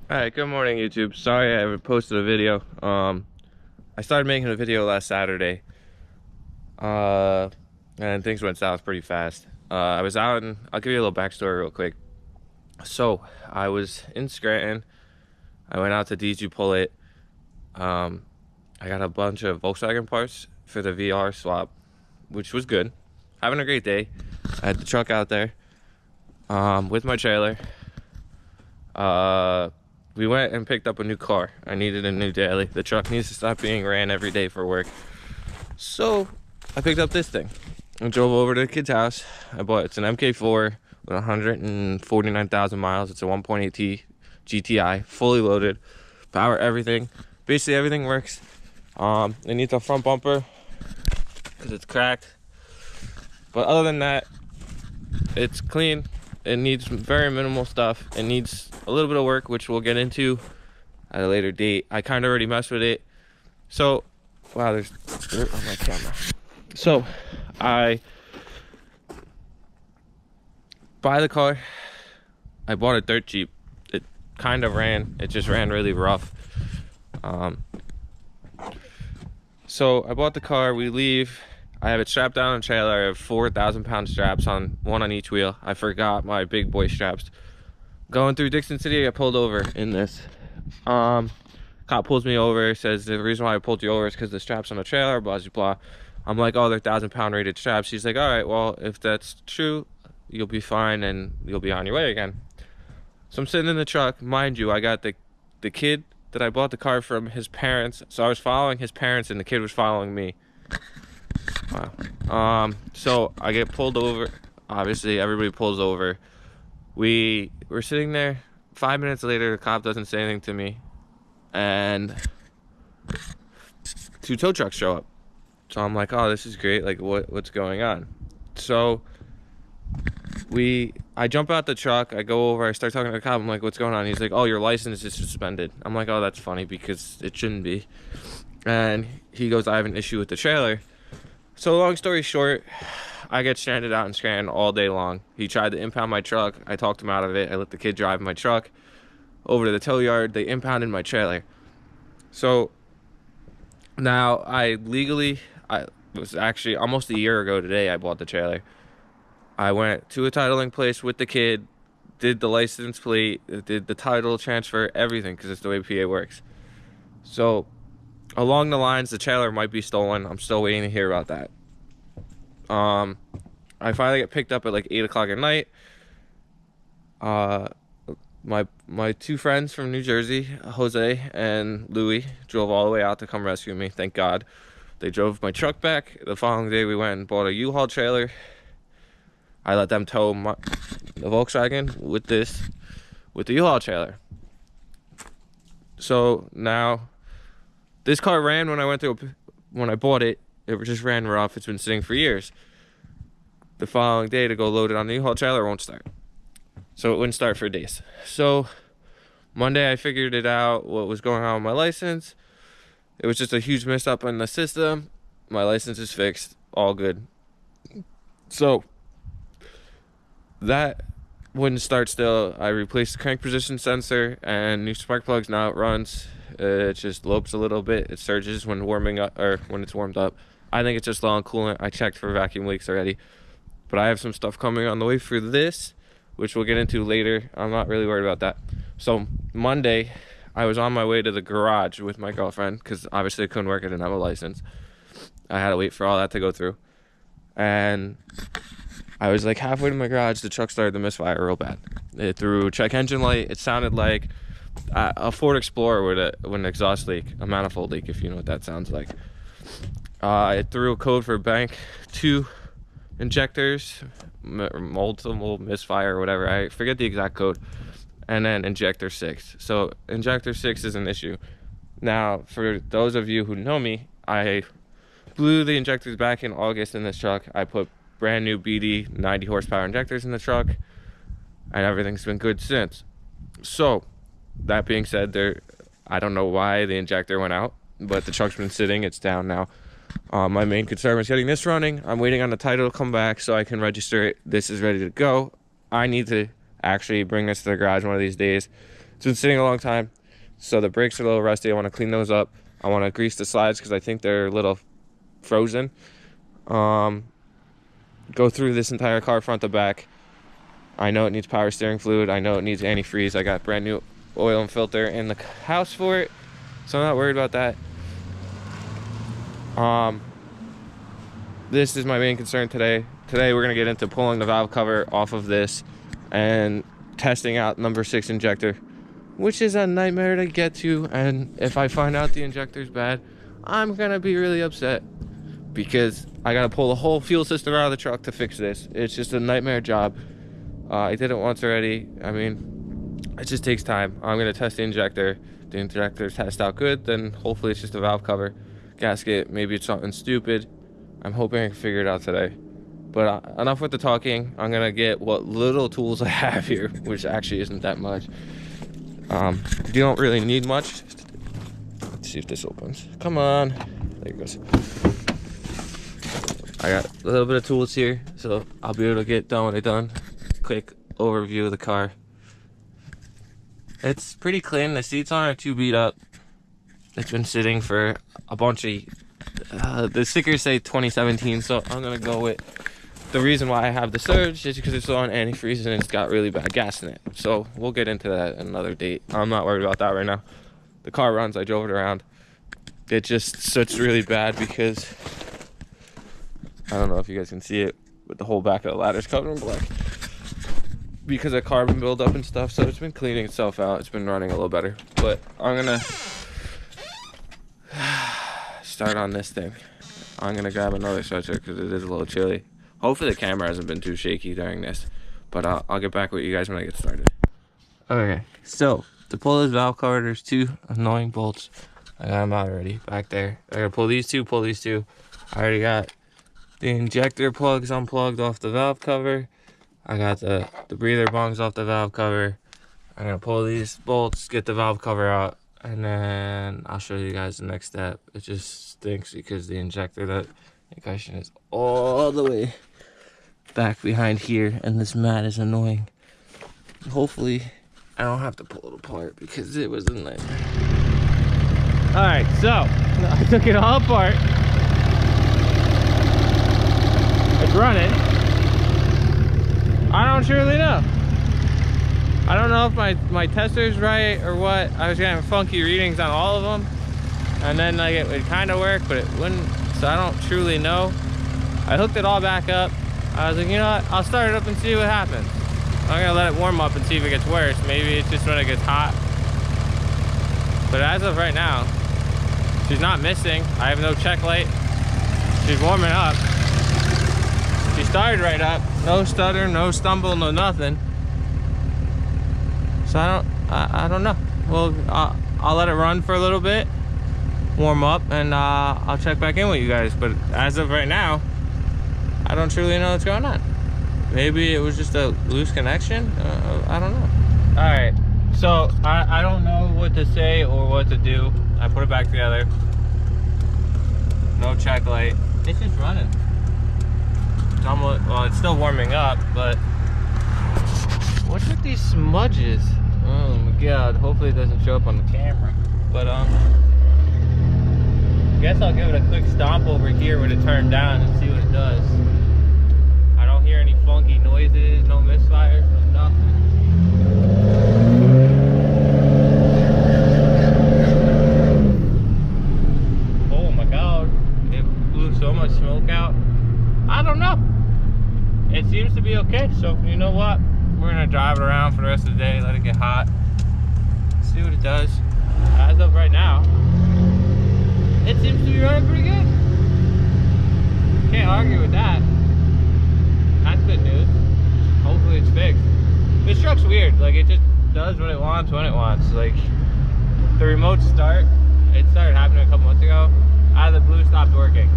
Alright, good morning YouTube. Sorry I haven't posted a video. I started making a video last Saturday. Uh and things went south pretty fast. I was out and I'll give you a little backstory real quick. So I was in Scranton. I went out to DG Pull It. I got a bunch of Volkswagen parts for the VR swap, which was good. Having a great day. I had the truck out there with my trailer. We went and picked up a new car. I needed a new daily. The truck needs to stop being ran every day for work. So I picked up this thing and drove over to the kid's house. It's an MK4 with 149,000 miles. It's a 1.8T GTI, fully loaded, power, everything. Basically everything works. It needs a front bumper because it's cracked. But other than that, it's clean. It needs very minimal stuff. It needs a little bit of work, which we'll get into at a later date. I kind of already messed with it. So, wow, there's dirt on my camera. So, I buy the car. I bought it dirt cheap. It kind of ran. It just ran really rough. So I bought the car. We leave. I have it strapped down on a trailer. I have 4,000-pound straps on one on each wheel. I forgot my big boy straps. Going through Dixon City, I pulled over in this. Cop pulls me over, says the reason why I pulled you over is because the straps on the trailer, blah, blah, blah. I'm like, oh, they're 1,000-pound rated straps. She's like, all right, well, if that's true, you'll be fine and you'll be on your way again. So I'm sitting in the truck. Mind you, I got the kid that I bought the car from, his parents. So I was following his parents and the kid was following me. Wow. So I get pulled over. Obviously everybody pulls over. We're sitting there. 5 minutes later, the cop doesn't say anything to me, and 2 tow trucks show up. So I'm like, oh, this is great. Like, what's going on? So I jump out the truck. I go over. I start talking to the cop. I'm like, what's going on? He's like, oh, your license is suspended. I'm like, oh, that's funny because it shouldn't be. And he goes, I have an issue with the trailer. So long story short, I get stranded out in Scranton all day long. He tried to impound my truck. I talked him out of it. I let the kid drive my truck over to the tow yard. They impounded my trailer. So now I was actually almost a year ago today I bought the trailer. I went to a titling place with the kid, did the license plate, did the title transfer, everything, because it's the way PA works. So along the lines, the trailer might be stolen. I'm still waiting to hear about that. I finally get picked up at like 8 o'clock at night. My 2 friends from New Jersey, Jose and Louis, drove all the way out to come rescue me. Thank God. They drove my truck back. The following day, we went and bought a U-Haul trailer. I let them tow the Volkswagen with the U-Haul trailer. So now, this car ran when I bought it. It just ran rough. It's been sitting for years. The following day to go load it on the U-Haul trailer won't start. So it wouldn't start for days. So Monday I figured it out, what was going on with my license. It was just a huge mess up in the system. My license is fixed. All good. So that wouldn't start still. I replaced the crank position sensor and new spark plugs. Now it runs. It just lopes a little bit. It surges when warming up, or when it's warmed up. I think it's just low on coolant. I checked for vacuum leaks already. But I have some stuff coming on the way for this, which we'll get into later. I'm not really worried about that. So Monday, I was on my way to the garage with my girlfriend, because obviously I couldn't work. I didn't have a license. I had to wait for all that to go through. And I was like halfway to my garage, the truck started to misfire real bad. It threw check engine light. It sounded like a Ford Explorer with an exhaust leak, a manifold leak, if you know what that sounds like. It threw a code for bank 2 injectors, multiple misfire or whatever. I forget the exact code. And then injector 6. So injector 6 is an issue. Now, for those of you who know me, I blew the injectors back in August in this truck. I put brand new BD 90 horsepower injectors in the truck, and everything's been good since. So that being said, I don't know why the injector went out, but the truck's been sitting. It's down now. My main concern was getting this running. I'm waiting on the title to come back so I can register it. This is ready to go. I need to actually bring this to the garage one of these days It's been sitting a long time, so the brakes are a little rusty. I want to clean those up. I want to grease the slides because I think they're a little frozen. Go through this entire car front to back. I know it needs power steering fluid. I know it needs antifreeze. I got brand new oil and filter in the house for it, so I'm not worried about that. This is my main concern today. Today we're gonna get into pulling the valve cover off of this and testing out number 6 injector, which is a nightmare to get to. And if I find out the injector's bad, I'm gonna be really upset because I gotta pull the whole fuel system out of the truck to fix this. It's just a nightmare job. I did it once already. I mean, it just takes time. I'm gonna test the injector. The injector tests out good, then hopefully it's just a valve cover gasket. Maybe it's something stupid. I'm hoping I can figure it out today. But enough with the talking. I'm gonna get what little tools I have here, which actually isn't that much. You don't really need much. Let's see if this opens. Come on. There it goes. I got a little bit of tools here, so I'll be able to get done what I done. Quick overview of the car. It's pretty clean. The seats aren't too beat up. It's been sitting for a bunch of the stickers say 2017, so I'm gonna go with the reason why I have the Surge is because it's on antifreeze and it's got really bad gas in it. So we'll get into that at another date. I'm not worried about that right now. The car runs. I drove it around. It just sits really bad because I don't know if you guys can see it, but the whole back of the ladder's covered in black because of carbon buildup and stuff. So it's been cleaning itself out. It's been running a little better, but I'm gonna start on this thing. I'm gonna grab another sweatshirt because it is a little chilly. Hopefully the camera hasn't been too shaky during this, but I'll get back with you guys when I get started. Okay, so to pull this valve cover, there's 2 annoying bolts. I got them out already back there. I gotta pull these 2, I already got the injector plugs unplugged off the valve cover. I got the breather bungs off the valve cover. I'm gonna pull these bolts, get the valve cover out, and then I'll show you guys the next step. It just stinks because the injector, that ignition is all the way back behind here, and this mat is annoying. Hopefully I don't have to pull it apart because it was a nightmare. All right, so I took it all apart. It's running. I don't truly know. I don't know if my tester's right or what. I was getting funky readings on all of them, and then like it would kind of work, but it wouldn't. So I don't truly know. I hooked it all back up. I was like, you know what? I'll start it up and see what happens. I'm gonna let it warm up and see if it gets worse. Maybe it's just when it gets hot. But as of right now, she's not missing. I have no check light. She's warming up. She started right up. No stutter, no stumble, no nothing. So I don't know. Well, I'll let it run for a little bit, warm up, and I'll check back in with you guys. But as of right now, I don't truly know what's going on. Maybe it was just a loose connection. I don't know. All right, so I don't know what to say or what to do. I put it back together. No check light. It's just running. It's almost, well, it's still warming up, but what's with these smudges? Oh my god, hopefully it doesn't show up on the camera. But I guess I'll give it a quick stomp over here when it turned down and see what it does. I don't hear any funky noises, no misfires, no nothing. Oh my god, it blew so much smoke out. I don't know. It seems to be okay, so you know what? We're gonna drive it around for the rest of the day, let it get hot, see what it does. As of right now, it seems to be running pretty good. Can't argue with that. That's good news. Hopefully it's fixed. This truck's weird, like it just does what it wants when it wants. Like the remote start, it started happening a couple months ago. Out of the blue, stopped working.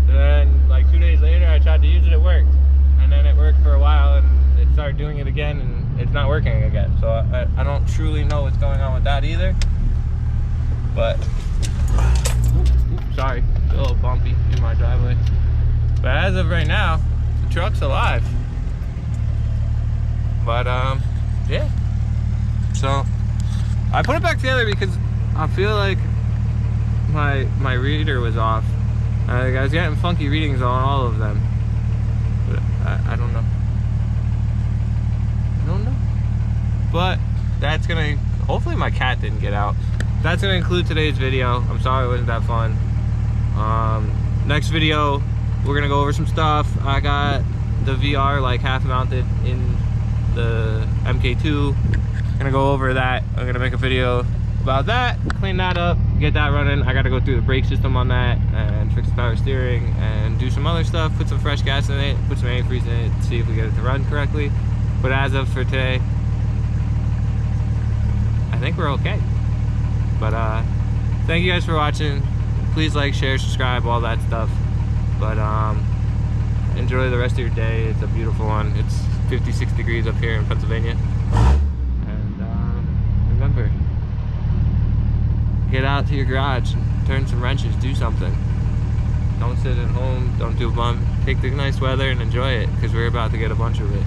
Then like 2 days later I tried to use it, it worked. And then it worked for a while and it started doing it again and it's not working again. So I don't truly know what's going on with that either. But, sorry, it's a little bumpy in my driveway. But as of right now, the truck's alive. But yeah, So I put it back together because I feel like my reader was off. I was getting funky readings on all of them, but I don't know. I don't know. But that's gonna, hopefully my cat didn't get out. That's gonna include today's video. I'm sorry it wasn't that fun. Next video, we're gonna go over some stuff. I got the VR like half mounted in the MK2. Gonna go over that. I'm gonna make a video about that, clean that up, get that running. I gotta go through the brake system on that and fix the power steering and do some other stuff, put some fresh gas in it, put some antifreeze in it, see if we get it to run correctly. But as of for today, I think we're okay. But thank you guys for watching. Please like, share, subscribe, all that stuff. But enjoy the rest of your day. It's a beautiful one. It's 56 degrees up here in Pennsylvania. And remember, get out to your garage and turn some wrenches, do something. Don't sit at home, don't do a bum. Take the nice weather and enjoy it, because we're about to get a bunch of it.